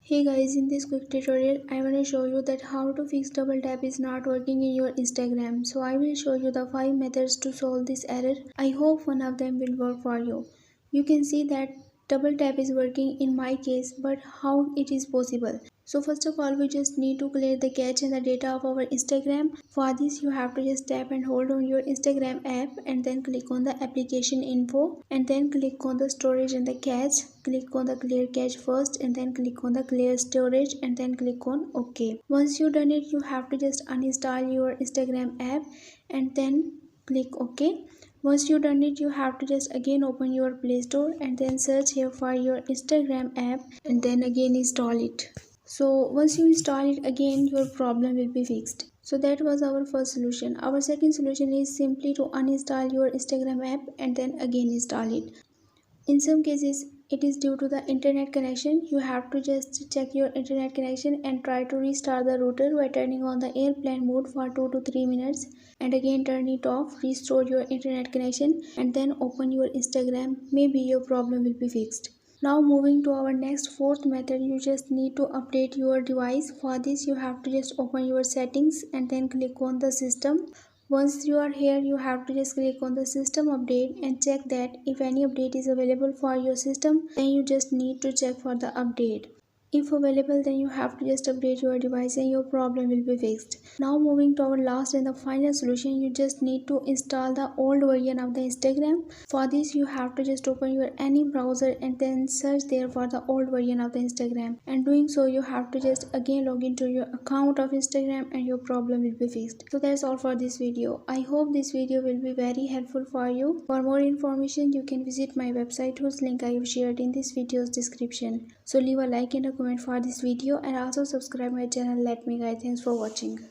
Hey guys, in this quick tutorial, I want to show you that how to fix double tap is not working in your Instagram. So I will show you the 5 methods to solve this error. I hope one of them will work for you. You can see that double tap is working in my case, but how it is possible? So first of all, we just need to clear the cache and the data of our Instagram. For this, you have to just tap and hold on your Instagram app and then click on the application info and then click on the storage and the cache. Click on the clear cache first and then click on the clear storage and then click on OK. Once you done it, you have to just uninstall your Instagram app and then click OK. Once you done it, you have to just again open your Play Store and then search here for your Instagram app and then again install it. So once you install it again, your problem will be fixed. So that was our first solution. Our second solution is simply to uninstall your Instagram app and then again install it. In some cases, it is due to the internet connection. You have to just check your internet connection and try to restart the router by turning on the airplane mode for 2 to 3 minutes and again turn it off, restore your internet connection and then open your Instagram. Maybe your problem will be fixed. Now moving to our next fourth method, you just need to update your device. For this, you have to just open your settings and then click on the system. Once you are here, you have to just click on the system update and check that if any update is available for your system, then you just need to check for the update. If available, then you have to just update your device and your problem will be fixed. Now moving to our last and the final solution, you just need to install the old version of the Instagram. For this, you have to just open your any browser and then search there for the old version of the Instagram. And doing so, you have to just again log into your account of Instagram and your problem will be fixed. So that's all for this video. I hope this video will be very helpful for you. For more information, you can visit my website whose link I have shared in this video's description. So leave a like and a comment for this video and also subscribe my channel. Let me guide. Thanks for watching.